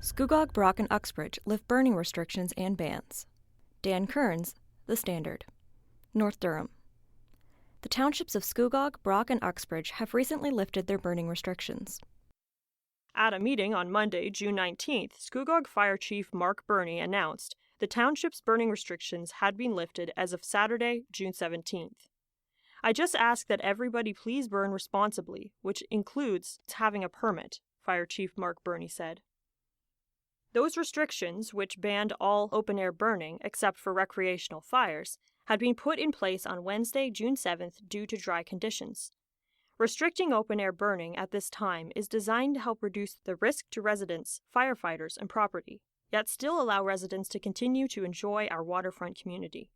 Scugog, Brock, and Uxbridge lift burning restrictions and bans. Dan Kearns, The Standard. North Durham. The townships of Scugog, Brock, and Uxbridge have recently lifted their burning restrictions. At a meeting on Monday, June 19th, Scugog Fire Chief Mark Burney announced the township's burning restrictions had been lifted as of Saturday, June 17th. I just ask that everybody please burn responsibly, which includes having a permit, Fire Chief Mark Burney said. Those restrictions, which banned all open-air burning except for recreational fires, had been put in place on Wednesday, June 7th due to dry conditions. Restricting open-air burning at this time is designed to help reduce the risk to residents, firefighters, and property, yet still allow residents to continue to enjoy our waterfront community.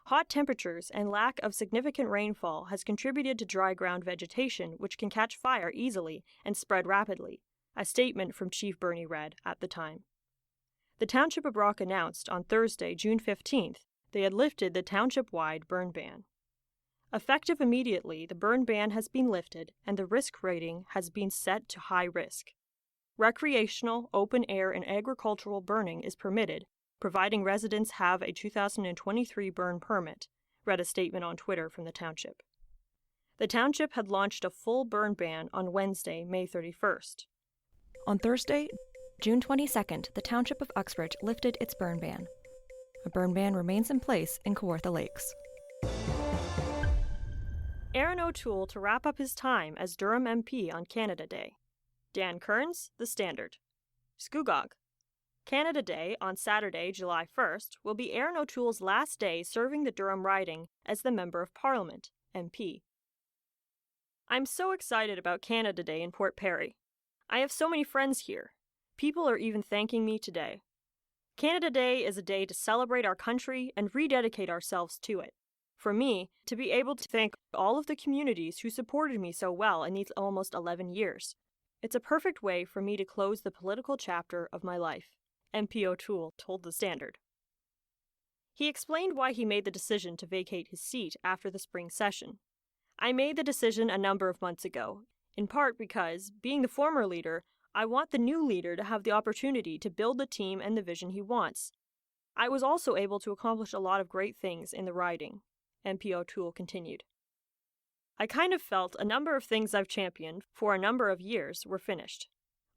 Hot temperatures and lack of significant rainfall has contributed to dry ground vegetation which can catch fire easily and spread rapidly, a statement from Chief Burney read at the time. The Township of Brock announced on Thursday, June 15th, they had lifted the township-wide burn ban. Effective immediately, the burn ban has been lifted and the risk rating has been set to high risk. Recreational, open-air, and agricultural burning is permitted, providing residents have a 2023 burn permit, read a statement on Twitter from the township. The township had launched a full burn ban on Wednesday, May 31st. On Thursday, June 22nd, the township of Uxbridge lifted its burn ban. A burn ban remains in place in Kawartha Lakes. Erin O'Toole to wrap up his time as Durham MP on Canada Day. Dan Kearns, The Standard. Scugog. Canada Day on Saturday, July 1st, will be Erin O'Toole's last day serving the Durham riding as the Member of Parliament, MP. I'm so excited about Canada Day in Port Perry. I have so many friends here. People are even thanking me today. Canada Day is a day to celebrate our country and rededicate ourselves to it. For me, to be able to thank all of the communities who supported me so well in these almost 11 years. It's a perfect way for me to close the political chapter of my life, MP O'Toole told The Standard. He explained why he made the decision to vacate his seat after the spring session. I made the decision a number of months ago, in part because, being the former leader, I want the new leader to have the opportunity to build the team and the vision he wants. I was also able to accomplish a lot of great things in the riding, MP O'Toole continued. I kind of felt a number of things I've championed for a number of years were finished.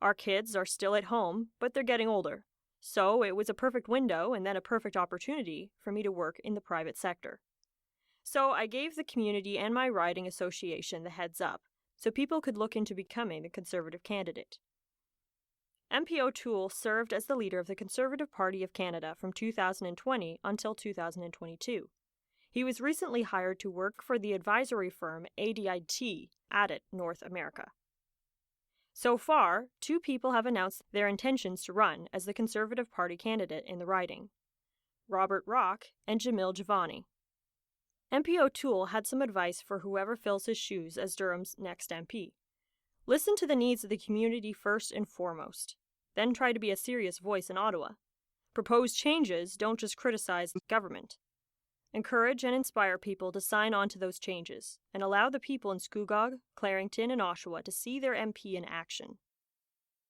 Our kids are still at home, but they're getting older. So it was a perfect window and then a perfect opportunity for me to work in the private sector. So I gave the community and my riding association the heads up, so people could look into becoming the Conservative candidate. MP O'Toole served as the leader of the Conservative Party of Canada from 2020 until 2022. He was recently hired to work for the advisory firm ADIT North America. So far, 2 people have announced their intentions to run as the Conservative Party candidate in the riding: Robert Rock and Jamil Javani. MP O'Toole had some advice for whoever fills his shoes as Durham's next MP. Listen to the needs of the community first and foremost. Then try to be a serious voice in Ottawa. Propose changes, don't just criticize the government. Encourage and inspire people to sign on to those changes, and allow the people in Scugog, Clarington, and Oshawa to see their MP in action.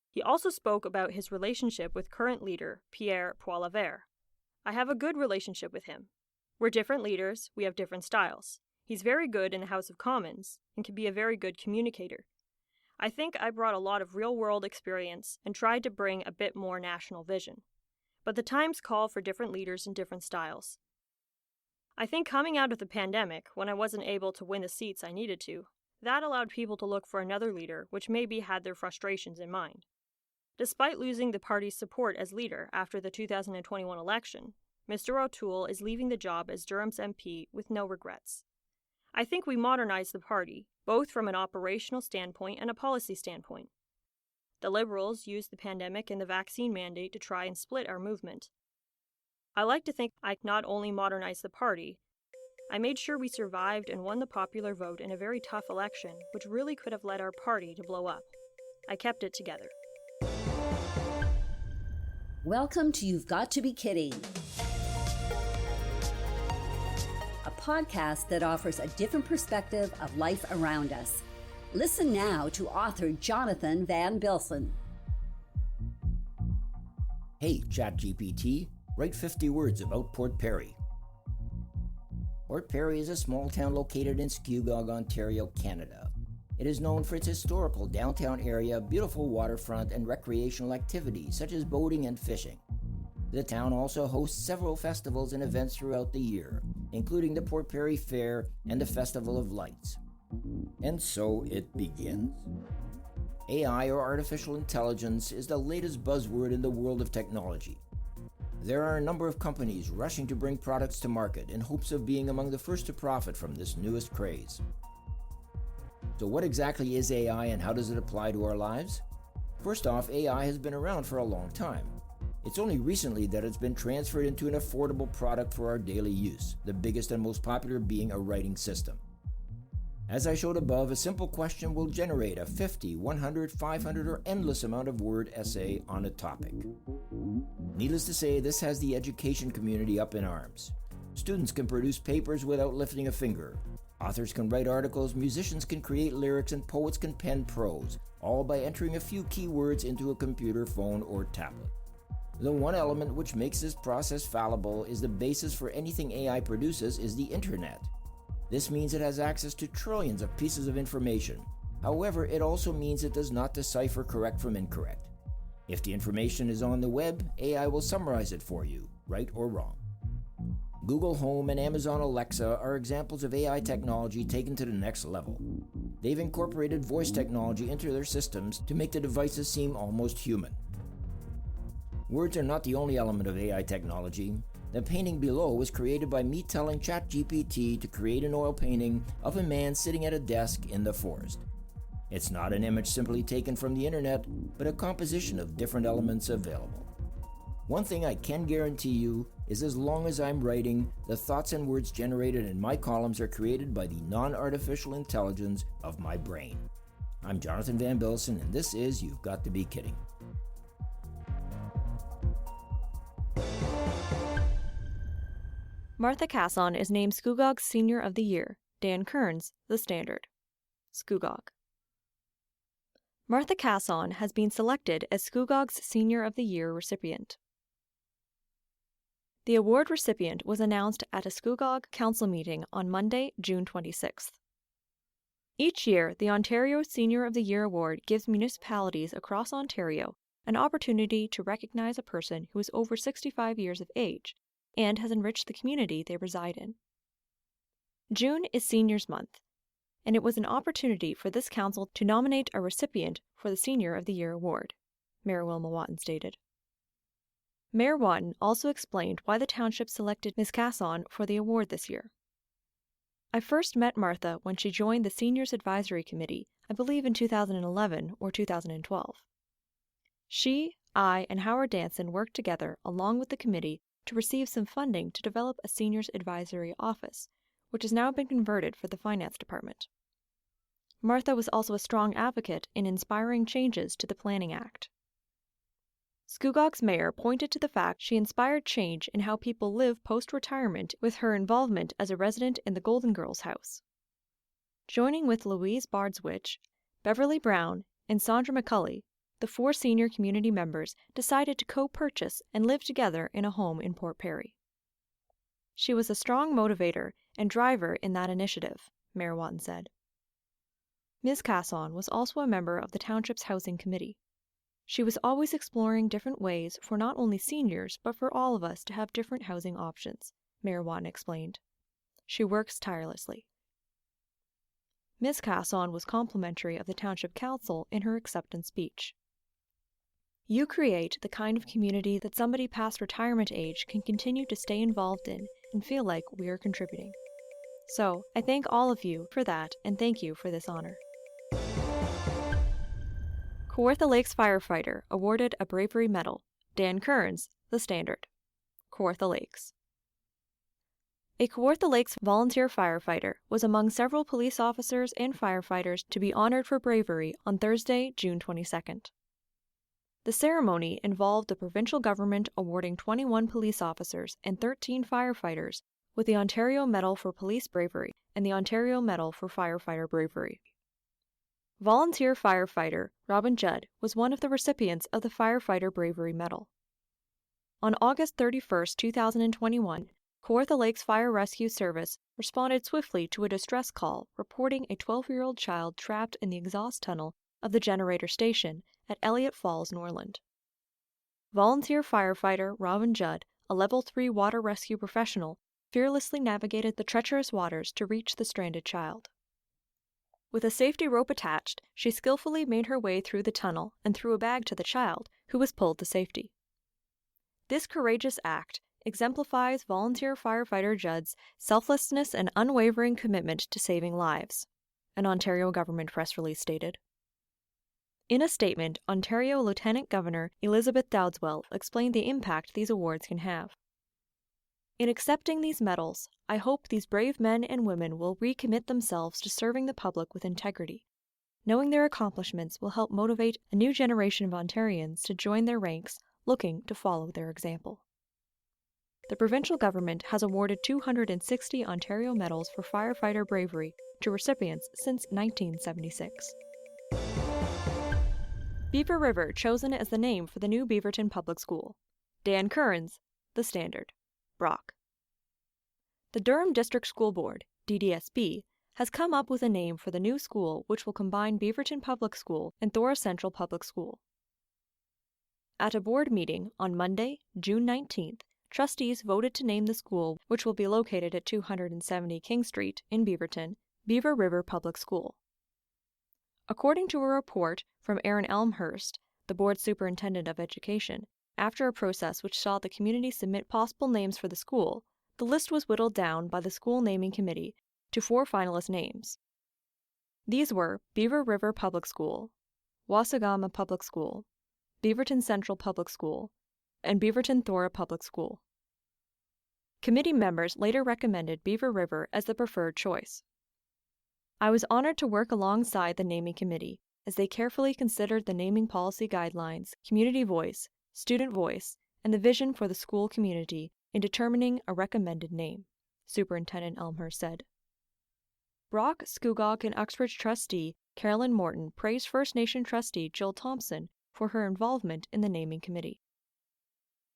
He also spoke about his relationship with current leader, Pierre Poilievre. I have a good relationship with him. We're different leaders, we have different styles. He's very good in the House of Commons, and can be a very good communicator. I think I brought a lot of real-world experience and tried to bring a bit more national vision. But the times call for different leaders and different styles. I think coming out of the pandemic, when I wasn't able to win the seats I needed to, that allowed people to look for another leader which maybe had their frustrations in mind. Despite losing the party's support as leader after the 2021 election, Mr. O'Toole is leaving the job as Durham's MP with no regrets. I think we modernized the party, both from an operational standpoint and a policy standpoint. The Liberals used the pandemic and the vaccine mandate to try and split our movement. I like to think I not only modernized the party, I made sure we survived and won the popular vote in a very tough election, which really could have led our party to blow up. I kept it together. Welcome to You've Got to Be Kidding, a podcast that offers a different perspective of life around us. Listen now to author Jonathan van Bilsen. Hey, ChatGPT, write 50 words about Port Perry. Port Perry is a small town located in Scugog, Ontario, Canada. It is known for its historical downtown area, beautiful waterfront, and recreational activities such as boating and fishing. The town also hosts several festivals and events throughout the year, including the Port Perry Fair and the Festival of Lights. And so it begins. AI, or artificial intelligence, is the latest buzzword in the world of technology. There are a number of companies rushing to bring products to market in hopes of being among the first to profit from this newest craze. So what exactly is AI and how does it apply to our lives? First off, AI has been around for a long time. It's only recently that it's been transferred into an affordable product for our daily use, the biggest and most popular being a writing system. As I showed above, a simple question will generate a 50, 100, 500, or endless amount of word essay on a topic. Needless to say, this has the education community up in arms. Students can produce papers without lifting a finger. Authors can write articles, musicians can create lyrics, and poets can pen prose, all by entering a few keywords into a computer, phone, or tablet. The one element which makes this process fallible is the basis for anything AI produces is the internet. This means it has access to trillions of pieces of information. However, it also means it does not decipher correct from incorrect. If the information is on the web, AI will summarize it for you, right or wrong. Google Home and Amazon Alexa are examples of AI technology taken to the next level. They've incorporated voice technology into their systems to make the devices seem almost human. Words are not the only element of AI technology. The painting below was created by me telling ChatGPT to create an oil painting of a man sitting at a desk in the forest. It's not an image simply taken from the internet, but a composition of different elements available. One thing I can guarantee you is as long as I'm writing, the thoughts and words generated in my columns are created by the non-artificial intelligence of my brain. I'm Jonathan van Bilsen, and this is You've Got to Be Kidding. Martha Casson is named Scugog's Senior of the Year. Dan Kearns, The Standard. Scugog. Martha Casson has been selected as Scugog's Senior of the Year recipient. The award recipient was announced at a Scugog Council meeting on Monday, June 26th. Each year, the Ontario Senior of the Year Award gives municipalities across Ontario an opportunity to recognize a person who is over 65 years of age and has enriched the community they reside in. June is Seniors Month, and it was an opportunity for this council to nominate a recipient for the Senior of the Year Award, Mayor Wilma Watton stated. Mayor Watton also explained why the township selected Ms. Casson for the award this year. I first met Martha when she joined the Seniors Advisory Committee, I believe in 2011 or 2012. She, I, and Howard Danson worked together along with the committee to receive some funding to develop a Seniors Advisory Office, which has now been converted for the Finance Department. Martha was also a strong advocate in inspiring changes to the Planning Act. Scugog's mayor pointed to the fact she inspired change in how people live post-retirement with her involvement as a resident in the Golden Girls house. Joining with Louise Bardswich, Beverly Brown, and Sandra McCulley, the 4 senior community members decided to co-purchase and live together in a home in Port Perry. She was a strong motivator and driver in that initiative, Mayor Watton said. Ms. Casson was also a member of the township's housing committee. She was always exploring different ways for not only seniors but for all of us to have different housing options, Mayor Watton explained. She works tirelessly. Ms. Casson was complimentary of the Township Council in her acceptance speech. You create the kind of community that somebody past retirement age can continue to stay involved in and feel like we are contributing. So, I thank all of you for that and thank you for this honor. Kawartha Lakes firefighter awarded a bravery medal. Dan Kearns, The Standard. Kawartha Lakes. A Kawartha Lakes volunteer firefighter was among several police officers and firefighters to be honored for bravery on Thursday, June 22nd. The ceremony involved the provincial government awarding 21 police officers and 13 firefighters with the Ontario Medal for Police Bravery and the Ontario Medal for Firefighter Bravery. Volunteer firefighter Robin Judd was one of the recipients of the Firefighter Bravery Medal. On August 31, 2021, Kawartha Lakes Fire Rescue Service responded swiftly to a distress call reporting a 12-year-old child trapped in the exhaust tunnel of the generator station at Elliott Falls, Norland. Volunteer firefighter Robin Judd, a Level 3 water rescue professional, fearlessly navigated the treacherous waters to reach the stranded child. With a safety rope attached, she skillfully made her way through the tunnel and threw a bag to the child, who was pulled to safety. This courageous act exemplifies volunteer firefighter Judd's selflessness and unwavering commitment to saving lives, an Ontario government press release stated. In a statement, Ontario Lieutenant Governor Elizabeth Dowdeswell explained the impact these awards can have. In accepting these medals, I hope these brave men and women will recommit themselves to serving the public with integrity. Knowing their accomplishments will help motivate a new generation of Ontarians to join their ranks, looking to follow their example. The provincial government has awarded 260 Ontario medals for firefighter bravery to recipients since 1976. Beaver River chosen as the name for the new Beaverton Public School. Dan Kearns, The Standard. Brock. The Durham District School Board, DDSB, has come up with a name for the new school which will combine Beaverton Public School and Thora Central Public School. At a board meeting on Monday, June 19th, trustees voted to name the school, which will be located at 270 King Street in Beaverton, Beaver River Public School. According to a report from Erin Elmhurst, the board superintendent of education, after a process which saw the community submit possible names for the school, the list was whittled down by the school naming committee to 4 finalist names. These were Beaver River Public School, Wasagama Public School, Beaverton Central Public School, and Beaverton Thora Public School. Committee members later recommended Beaver River as the preferred choice. I was honored to work alongside the naming committee as they carefully considered the naming policy guidelines, community voice, student voice, and the vision for the school community in determining a recommended name, Superintendent Elmhurst said. Brock, Scugog, and Uxbridge trustee Carolyn Morton praised First Nation trustee Jill Thompson for her involvement in the naming committee.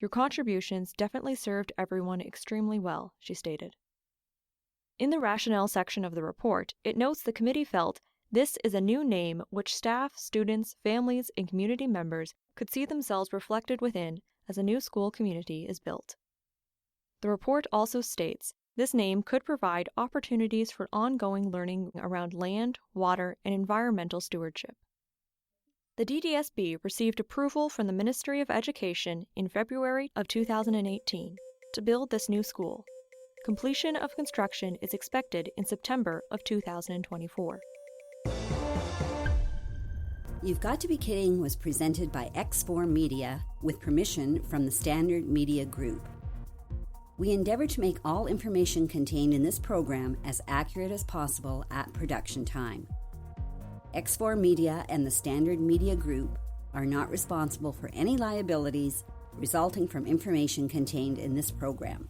Your contributions definitely served everyone extremely well, she stated. In the rationale section of the report, it notes the committee felt this is a new name which staff, students, families, and community members could see themselves reflected within as a new school community is built. The report also states this name could provide opportunities for ongoing learning around land, water, and environmental stewardship. The DDSB received approval from the Ministry of Education in February of 2018 to build this new school. Completion of construction is expected in September of 2024. You've Got to Be Kidding was presented by X4 Media with permission from the Standard Media Group. We endeavor to make all information contained in this program as accurate as possible at production time. X4 Media and the Standard Media Group are not responsible for any liabilities resulting from information contained in this program.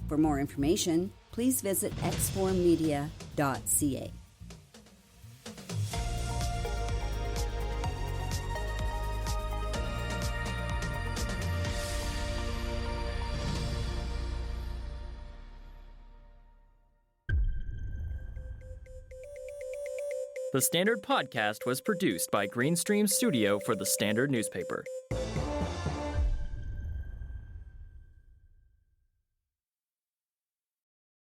For more information, please visit x4media.ca. The Standard Podcast was produced by Greenstream Studio for the Standard newspaper.